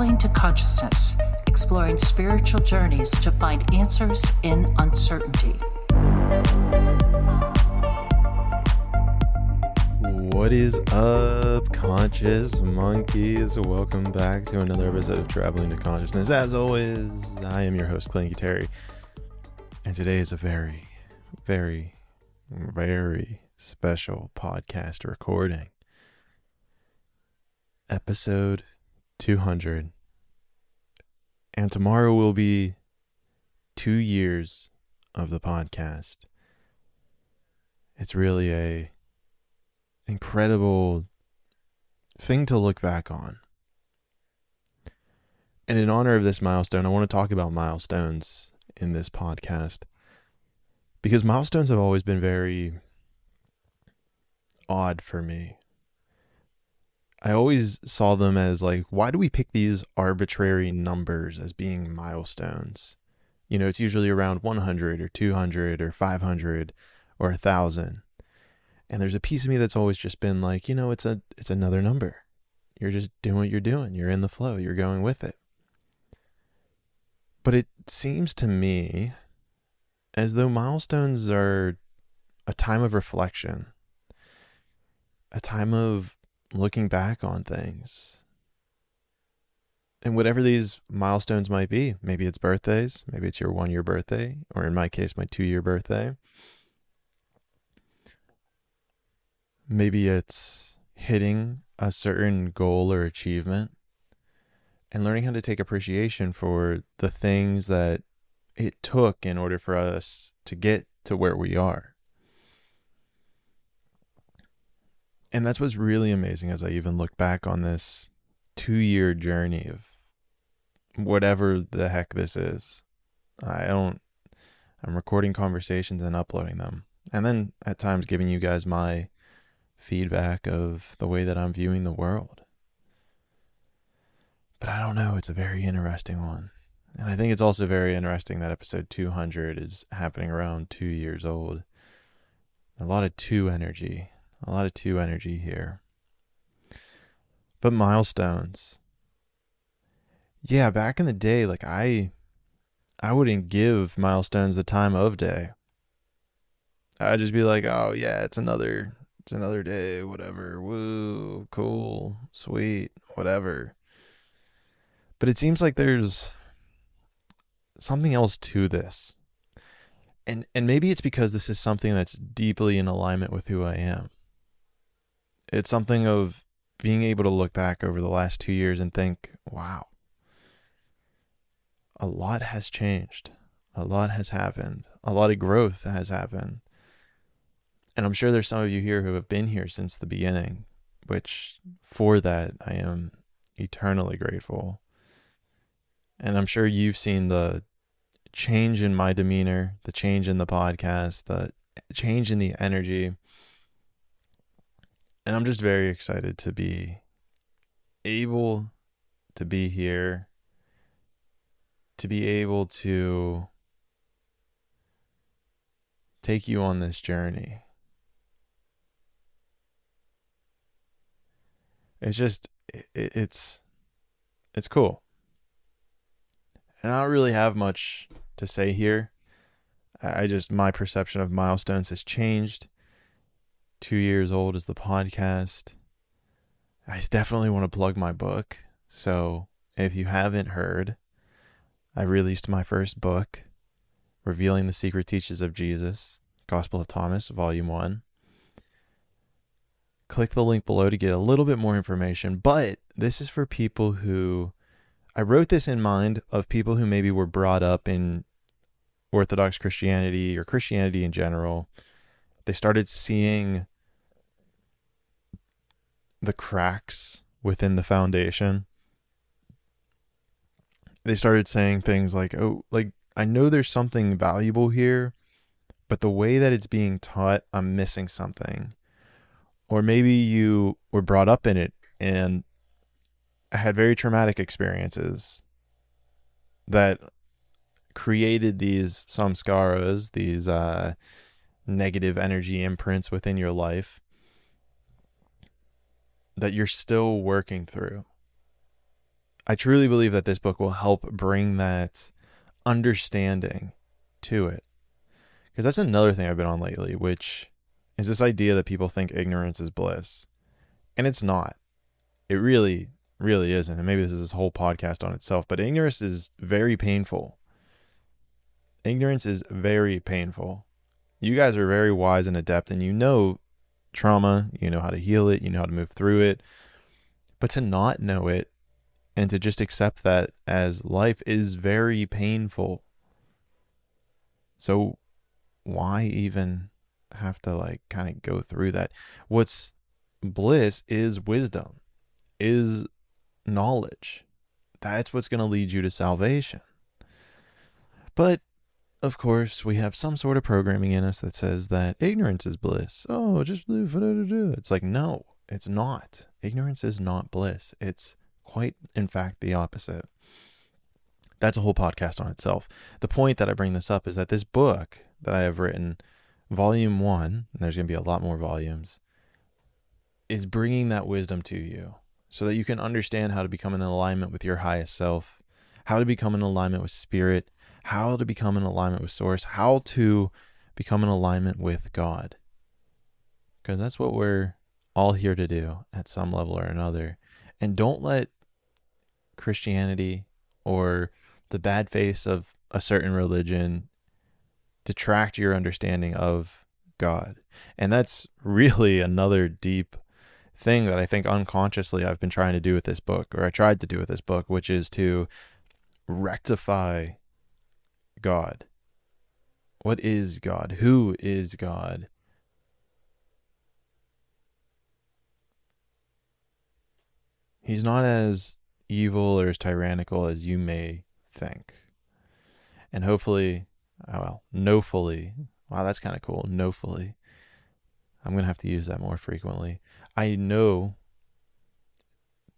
Traveling to Consciousness, exploring spiritual journeys to find answers in uncertainty. What is up, conscious monkeys? Welcome back to another episode of Traveling to Consciousness. As always, I am your host, Clayton Cuteri, and today is a very, very, very special podcast recording. Episode 200. And tomorrow will be 2 years of the podcast. It's really a incredible thing to look back on. And in honor of this milestone, I want to talk about milestones in this podcast, because milestones have always been very odd for me. I always saw them as like, why do we pick these arbitrary numbers as being milestones? You know, it's usually around 100 or 200 or 500 or 1,000. And there's a piece of me that's always just been like, you know, it's another number. You're just doing what you're doing. You're in the flow. You're going with it. But it seems to me as though milestones are a time of reflection, a time of looking back on things. And whatever these milestones might be, maybe it's birthdays, maybe it's your 1 year birthday, or in my case, my 2 year birthday. Maybe it's hitting a certain goal or achievement and learning how to take appreciation for the things that it took in order for us to get to where we are. And that's what's really amazing as I even look back on this 2 year journey of whatever the heck this is. I'm recording conversations and uploading them. And then at times giving you guys my feedback of the way that I'm viewing the world. But I don't know, it's a very interesting one. And I think it's also very interesting that episode 200 is happening around 2 years old. A lot of two energy here. But milestones. Yeah, back in the day, like I wouldn't give milestones the time of day. I'd just be like, oh yeah, it's another day, whatever. Woo, cool, sweet, whatever. But it seems like there's something else to this. And maybe it's because this is something that's deeply in alignment with who I am. It's something of being able to look back over the last 2 years and think, wow, a lot has changed. A lot has happened. A lot of growth has happened. And I'm sure there's some of you here who have been here since the beginning, which for that I am eternally grateful. And I'm sure you've seen the change in my demeanor, the change in the podcast, the change in the energy. And I'm just very excited to be able to be here, to be able to take you on this journey. It's just, it's cool. And I don't really have much to say here. My perception of milestones has changed. 2 years old is the podcast. I definitely want to plug my book. So if you haven't heard, I released my first book, Revealing the Secret Teachings of Jesus, Gospel of Thomas, Volume 1. Click the link below to get a little bit more information. But this is for people who, I wrote this in mind of people who maybe were brought up in Orthodox Christianity or Christianity in general. They started seeing the cracks within the foundation. They started saying things like, oh, like, I know there's something valuable here, but the way that it's being taught, I'm missing something. Or maybe you were brought up in it and had very traumatic experiences that created these samskaras, these negative energy imprints within your life that you're still working through. I truly believe that this book will help bring that understanding to it. Because that's another thing I've been on lately, which is this idea that people think ignorance is bliss. And it's not. It really, really isn't. And maybe this is this whole podcast on itself, but ignorance is very painful. Ignorance is very painful. You guys are very wise and adept, and you know trauma, you know how to heal it, you know how to move through it. But to not know it and to just accept that as life is very painful. So why even have to kind of go through that? What's bliss is wisdom, is knowledge. That's what's going to lead you to salvation. But of course, we have some sort of programming in us that says that ignorance is bliss. Oh, just do. It's like, no, it's not. Ignorance is not bliss. It's quite, in fact, the opposite. That's a whole podcast on itself. The point that I bring this up is that this book that I have written, volume 1, and there's going to be a lot more volumes, is bringing that wisdom to you so that you can understand how to become in alignment with your highest self, how to become in alignment with spirit, how to become in alignment with source, how to become in alignment with God. Because that's what we're all here to do at some level or another. And don't let Christianity or the bad face of a certain religion detract your understanding of God. And that's really another deep thing that I think unconsciously I've been trying to do with this book, or I tried to do with this book, which is to rectify God. What is God? Who is God? He's not as evil or as tyrannical as you may think. And hopefully, knowfully, wow, that's kind of cool. Knowfully. I'm going to have to use that more frequently. I know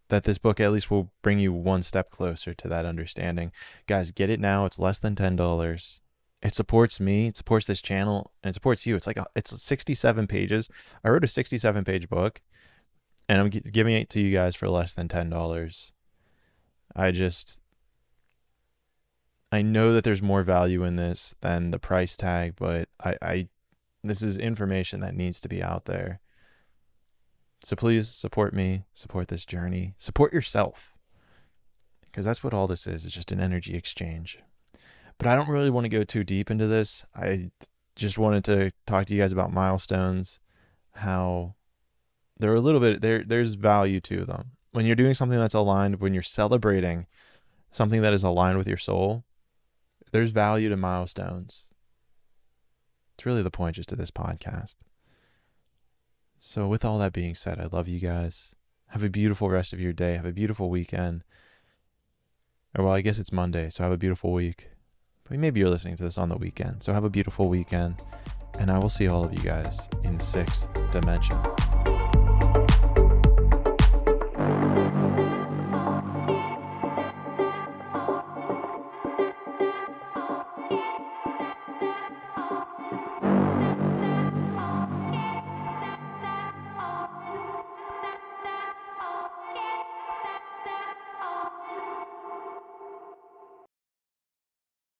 that this book at least will bring you one step closer to that understanding. Guys, get it now. It's less than $10. It supports me. It supports this channel, and it supports you. It's 67 pages. I wrote a 67-page book, and I'm giving it to you guys for less than $10. I know that there's more value in this than the price tag, but this is information that needs to be out there. So please support me, support this journey, support yourself, because that's what all this is. It's just an energy exchange. But I don't really want to go too deep into this. I just wanted to talk to you guys about milestones, how they're a little bit, there's value to them. When you're doing something that's aligned, when you're celebrating something that is aligned with your soul, there's value to milestones. It's really the point just of this podcast. So with all that being said, I love you guys. Have a beautiful rest of your day. Have a beautiful weekend. Or well, I guess it's Monday, so have a beautiful week. But maybe you're listening to this on the weekend. So have a beautiful weekend. And I will see all of you guys in the 6th dimension.